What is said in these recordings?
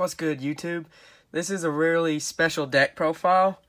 What's good, YouTube? This is a really special deck profile.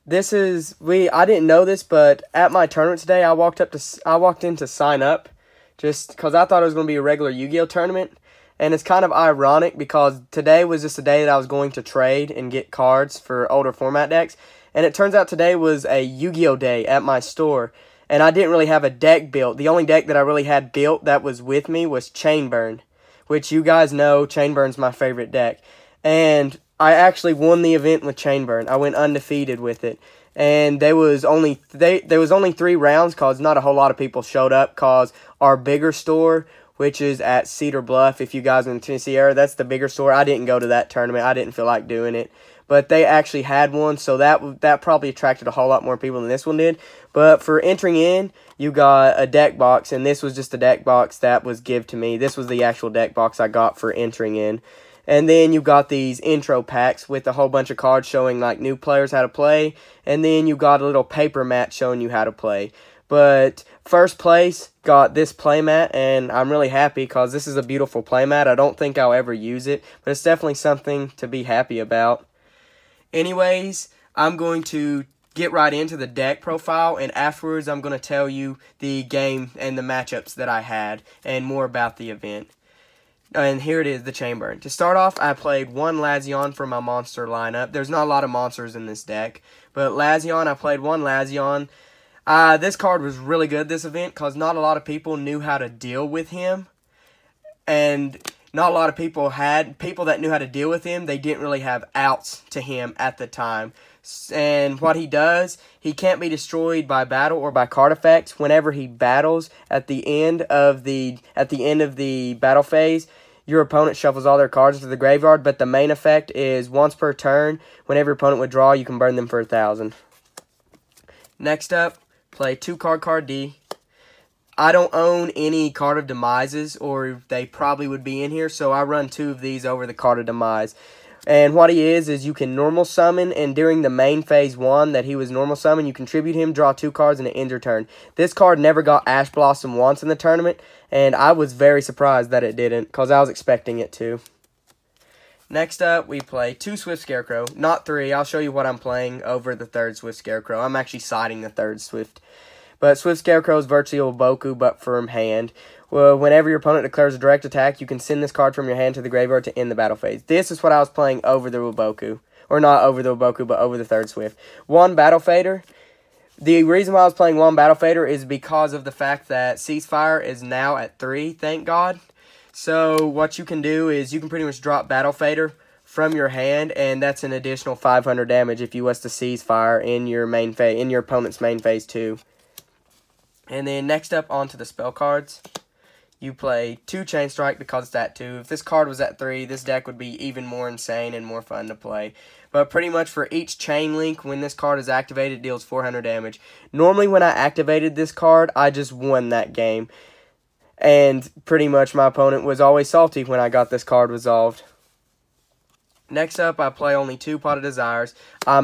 I didn't know this, but at my tournament today, I walked in to sign up just because I thought it was going to be a regular Yu-Gi-Oh tournament. And it's kind of ironic because today was just a day that I was going to trade and get cards for older format decks. And it turns out today was a Yu-Gi-Oh day at my store. And I didn't really have a deck built. The only deck that I really had built that was with me was Chain Burn, which you guys know Chain Burn's my favorite deck. And I actually won the event with Chain Burn. I went undefeated with it. And there was only 3 rounds because not a whole lot of people showed up because our bigger store, which is at Cedar Bluff, if you guys are in the Tennessee area, that's the bigger store. I didn't go to that tournament. I didn't feel like doing it. But they actually had one, so that probably attracted a whole lot more people than this one did. But for entering in, you got a deck box, and this was just a deck box that was given to me. This was the actual deck box I got for entering in. And then you got these intro packs with a whole bunch of cards showing like new players how to play. And then you got a little paper mat showing you how to play. But first place got this playmat, and I'm really happy because this is a beautiful playmat. I don't think I'll ever use it, but it's definitely something to be happy about. Anyways, I'm going to get right into the deck profile, and afterwards I'm going to tell you the game and the matchups that I had and more about the event. And here it is, the Chain Burn. To start off, I played one Lazion for my monster lineup. There's not a lot of monsters in this deck, but Lazion, I played one Lazion. This card was really good this event because not a lot of people knew how to deal with him. And not a lot of people that knew how to deal with him. They didn't really have outs to him at the time. And what he does, he can't be destroyed by battle or by card effects. Whenever he battles at the end of the battle phase, your opponent shuffles all their cards to the graveyard, but the main effect is once per turn, whenever your opponent withdraw, you can burn them for 1,000. Next up, play 2 card D. I don't own any Card of Demises, or they probably would be in here, so I run 2 of these over the Card of Demise. And what he is you can normal summon, and during the main phase 1 that he was normal summon, you contribute him, draw 2 cards, and it ends your turn. This card never got Ash Blossom once in the tournament, and I was very surprised that it didn't, because I was expecting it to. Next up, we play 2 Swift Scarecrow, not 3. I'll show you what I'm playing over the 3rd Swift Scarecrow. I'm actually siding the 3rd Swift. But Swift Scarecrow is virtually a Boku, but from hand. Well, whenever your opponent declares a direct attack, you can send this card from your hand to the graveyard to end the battle phase. This is what I was playing over the Waboku. Or not over the Waboku, but over the 3rd Swift. 1 Battle Fader. The reason why I was playing 1 Battle Fader is because of the fact that Ceasefire is now at 3, thank God. So what you can do is you can pretty much drop Battle Fader from your hand, and that's an additional 500 damage if you was to Ceasefire in your opponent's main phase 2. And then next up, onto the spell cards. You play 2 Chain Strike because it's at 2. If this card was at 3, this deck would be even more insane and more fun to play. But pretty much for each Chain Link, when this card is activated, it deals 400 damage. Normally when I activated this card, I just won that game. And pretty much my opponent was always salty when I got this card resolved. Next up, I play only 2 Pot of Desires. I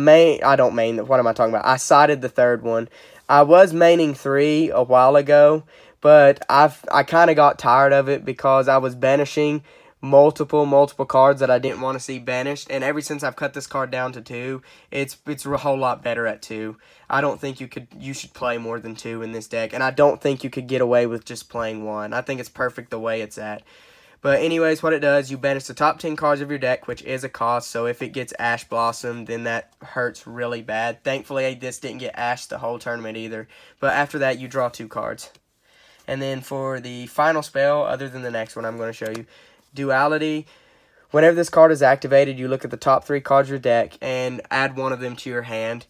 don't main, what am I talking about? I sided the 3rd one. I was maining 3 a while ago, but I kind of got tired of it because I was banishing multiple cards that I didn't want to see banished. And ever since I've cut this card down to 2, it's a whole lot better at 2. I don't think you should play more than 2 in this deck, and I don't think you could get away with just playing 1. I think it's perfect the way it's at. But anyways, what it does, you banish the top 10 cards of your deck, which is a cost. So if it gets Ash Blossom, then that hurts really bad. Thankfully, this didn't get Ash the whole tournament either. But after that, you draw 2 cards. And then for the final spell, other than the next one I'm going to show you, Duality. Whenever this card is activated, you look at the top 3 cards of your deck and add 1 of them to your hand.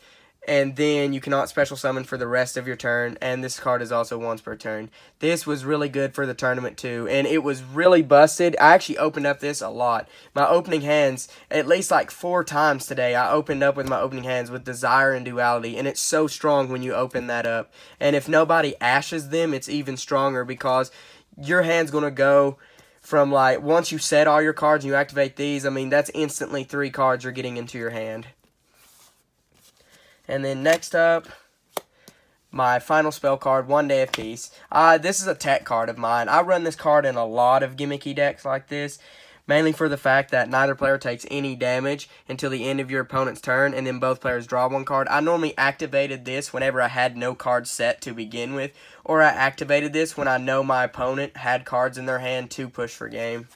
And then you cannot special summon for the rest of your turn, and this card is also once per turn. This was really good for the tournament too, and it was really busted. I actually opened up this a lot. My opening hands, at least like 4 times today, I opened up with my opening hands with Desire and Duality, and it's so strong when you open that up. And if nobody ashes them, it's even stronger because your hand's going to go from like, once you set all your cards and you activate these, I mean, that's instantly 3 cards you're getting into your hand. And then next up, my final spell card, 1 Day of Peace. This is a tech card of mine. I run this card in a lot of gimmicky decks like this. mainly for the fact that neither player takes any damage until the end of your opponent's turn, and then both players draw one card. I normally activated this whenever I had no cards set to begin with, or I activated this when I know my opponent had cards in their hand to push for game.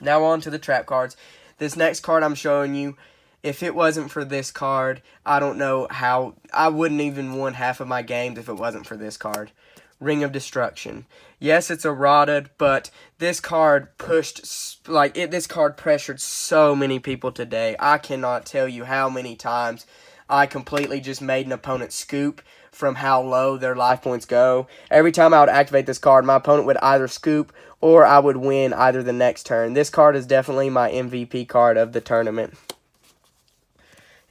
Now on to the trap cards. This next card I'm showing you, if it wasn't for this card, I don't know how, I wouldn't even win half of my games if it wasn't for this card. Ring of Destruction. Yes, it's eroded, but this card this card pressured so many people today. I cannot tell you how many times I completely just made an opponent scoop from how low their life points go. Every time I would activate this card, my opponent would either scoop or I would win either the next turn. This card is definitely my MVP card of the tournament.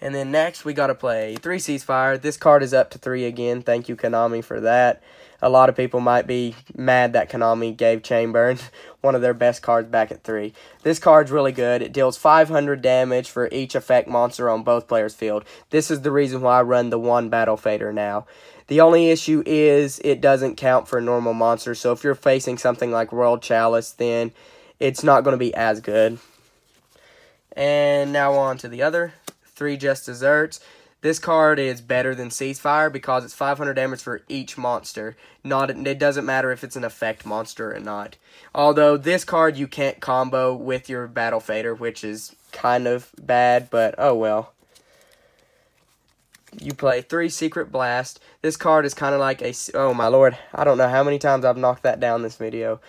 And then next, we got to play 3 Ceasefire. This card is up to 3 again. Thank you, Konami, for that. A lot of people might be mad that Konami gave Chain Burn one of their best cards back at 3. This card's really good. It deals 500 damage for each effect monster on both players' field. This is the reason why I run the 1 Battle Fader now. The only issue is it doesn't count for normal monsters, so if you're facing something like World Chalice, then it's not going to be as good. And now on to the other 3 Just Desserts. This card is better than Ceasefire because it's 500 damage for each monster. It doesn't matter if it's an effect monster or not. Although this card you can't combo with your Battle Fader, which is kind of bad, but oh well. You play 3 Secret Blast. This card is kind of like a... Oh my lord, I don't know how many times I've knocked that down this video.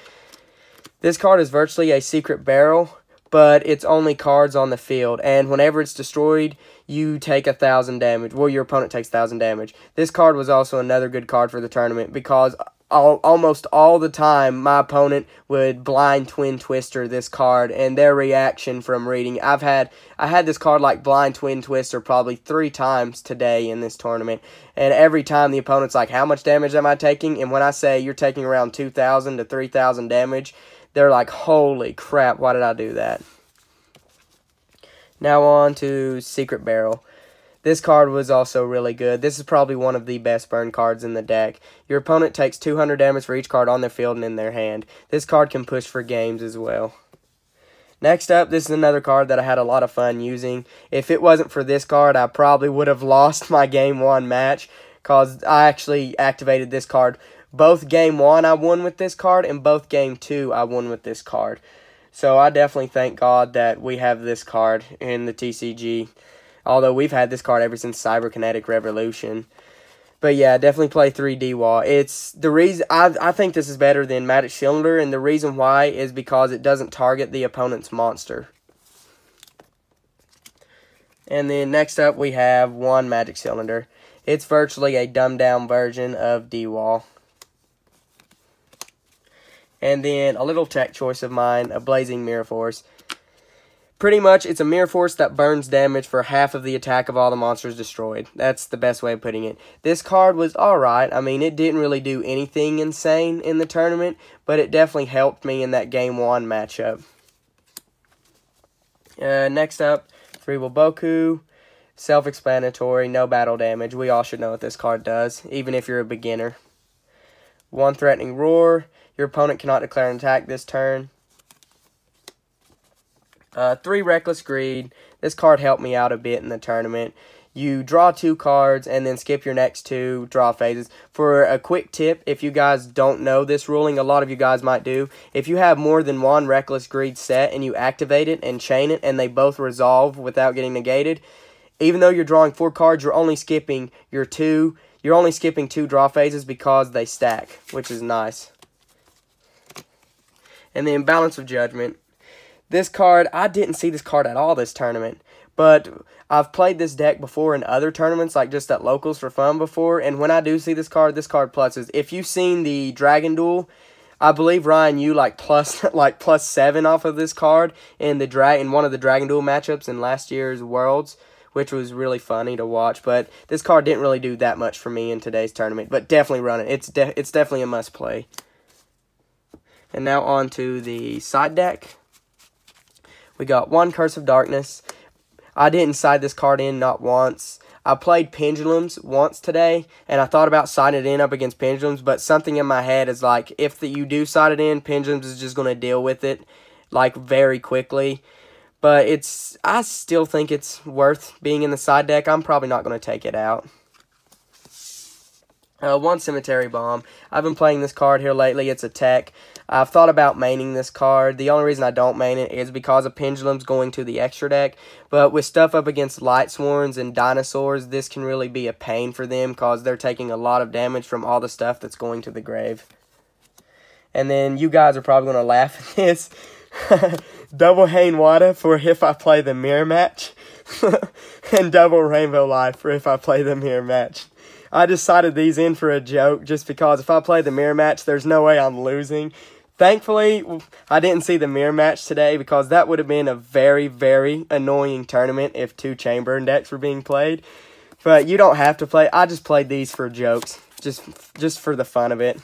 This card is virtually a Secret Barrel, but it's only cards on the field, and whenever it's destroyed, you take 1,000 damage. Well, your opponent takes 1,000 damage. This card was also another good card for the tournament because almost all the time, my opponent would blind Twin Twister this card, and their reaction from reading. I had this card like blind Twin Twister probably 3 times today in this tournament, and every time the opponent's like, how much damage am I taking? And when I say you're taking around 2,000 to 3,000 damage, they're like, holy crap, why did I do that? Now on to Secret Barrel. This card was also really good. This is probably one of the best burn cards in the deck. Your opponent takes 200 damage for each card on their field and in their hand. This card can push for games as well. Next up, this is another card that I had a lot of fun using. If it wasn't for this card, I probably would have lost my Game 1 match because I actually activated this card. Both Game 1 I won with this card, and both Game 2 I won with this card. So I definitely thank God that we have this card in the TCG. Although we've had this card ever since Cyberkinetic Revolution. But yeah, definitely play 3 DWA. It's the reason I think this is better than Magic Cylinder, and the reason why is because it doesn't target the opponent's monster. And then next up we have 1 Magic Cylinder. It's virtually a dumbed down version of DWA. And then a little tech choice of mine, a Blazing Mirror Force. Pretty much, it's a Mirror Force that burns damage for half of the attack of all the monsters destroyed. That's the best way of putting it. This card was alright. I mean, it didn't really do anything insane in the tournament, but it definitely helped me in that Game 1 matchup. Next up, Free Will Boku. Self-explanatory, no battle damage. We all should know what this card does, even if you're a beginner. 1 Threatening Roar. Your opponent cannot declare an attack this turn. 3 Reckless Greed. This card helped me out a bit in the tournament. You draw 2 cards and then skip your next 2 draw phases. For a quick tip, if you guys don't know this ruling, a lot of you guys might do. If you have more than 1 Reckless Greed set and you activate it and chain it and they both resolve without getting negated, even though you're drawing 4 cards, you're only skipping 2 draw phases because they stack, which is nice. And then Balance of Judgment. This card, I didn't see this card at all this tournament. But I've played this deck before in other tournaments, like just at locals for fun before. And when I do see this card pluses. If you've seen the Dragon Duel, I believe Ryan, you plus 7 off of this card in one of the Dragon Duel matchups in last year's Worlds, which was really funny to watch. But this card didn't really do that much for me in today's tournament. But definitely run it. It's definitely a must play. And now on to the side deck. We got 1 Curse of Darkness. I didn't side this card in not once. I played Pendulums once today, and I thought about siding it in up against Pendulums, but something in my head is like, if you do side it in, Pendulums is just going to deal with it. like very quickly. But I still think it's worth being in the side deck. I'm probably not going to take it out. One Cemetery Bomb. I've been playing this card here lately. It's a tech. I've thought about maining this card. The only reason I don't main it is because of Pendulums going to the extra deck. But with stuff up against Light Sworns and Dinosaurs, this can really be a pain for them because they're taking a lot of damage from all the stuff that's going to the grave. And then you guys are probably going to laugh at this. Double Hainwada for if I play the mirror match. And double Rainbow Life for if I play the mirror match. I decided these in for a joke just because if I play the mirror match, there's no way I'm losing. Thankfully, I didn't see the mirror match today because that would have been a very, very annoying tournament if 2 Chain Burn decks were being played. But you don't have to play. I just played these for jokes, just for the fun of it.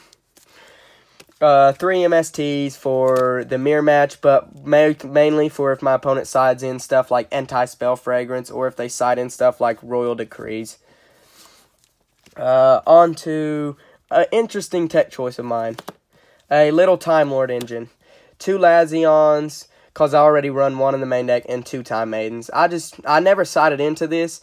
3 MSTs for the mirror match, but mainly for if my opponent sides in stuff like Anti-Spell Fragrance or if they side in stuff like Royal Decrees. On to an interesting tech choice of mine. A little Time Lord engine. 2 Lazions, because I already run 1 in the main deck, and 2 Time Maidens. I never sided into this,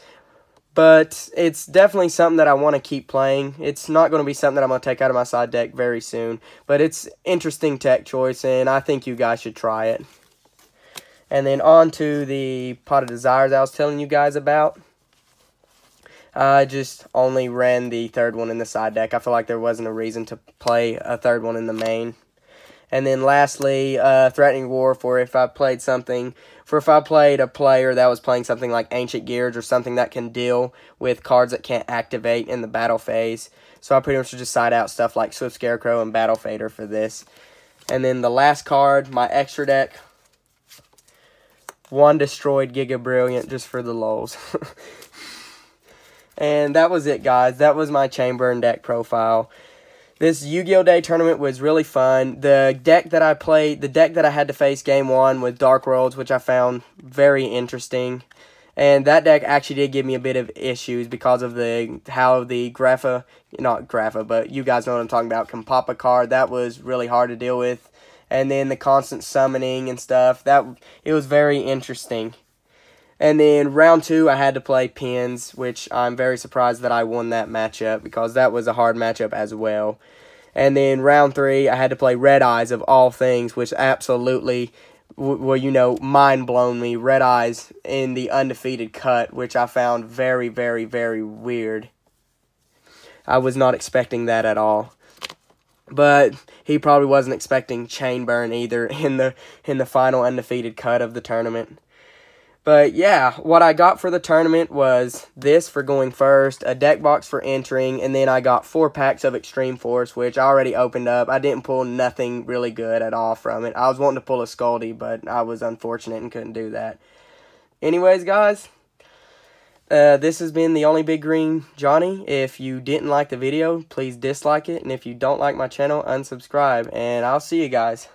but it's definitely something that I want to keep playing. It's not going to be something that I'm going to take out of my side deck very soon, but it's interesting tech choice, and I think you guys should try it. And then on to the Pot of Desires I was telling you guys about. I just only ran the 3rd one in the side deck. I feel like there wasn't a reason to play a 3rd one in the main. And then lastly, Threatening War for if I played a player that was playing something like Ancient Gears or something that can deal with cards that can't activate in the battle phase. So I pretty much just side out stuff like Swift Scarecrow and Battle Fader for this. And then the last card, my extra deck, 1 Destroyed Giga Brilliant just for the lulz. And that was it, guys. That was my Chain Burn deck profile. This Yu-Gi-Oh! Day tournament was really fun. The deck that I played, the deck that I had to face game 1 was Dark Worlds, which I found very interesting. And that deck actually did give me a bit of issues because of how the not Grapha, but you guys know what I'm talking about, can pop a card. That was really hard to deal with. And then the constant summoning and stuff, it was very interesting. And then round 2, I had to play Pins, which I'm very surprised that I won that matchup because that was a hard matchup as well. And then round 3, I had to play Red Eyes of all things, which absolutely, mind blown me. Red Eyes in the Undefeated cut, which I found very, very, very weird. I was not expecting that at all. But he probably wasn't expecting Chain Burn either in the final Undefeated cut of the tournament. But yeah, what I got for the tournament was this for going first, a deck box for entering, and then I got 4 packs of Extreme Force, which I already opened up. I didn't pull nothing really good at all from it. I was wanting to pull a Scaldy, but I was unfortunate and couldn't do that. Anyways, guys, this has been the Only Big Green Johnny. If you didn't like the video, please dislike it, and if you don't like my channel, unsubscribe, and I'll see you guys.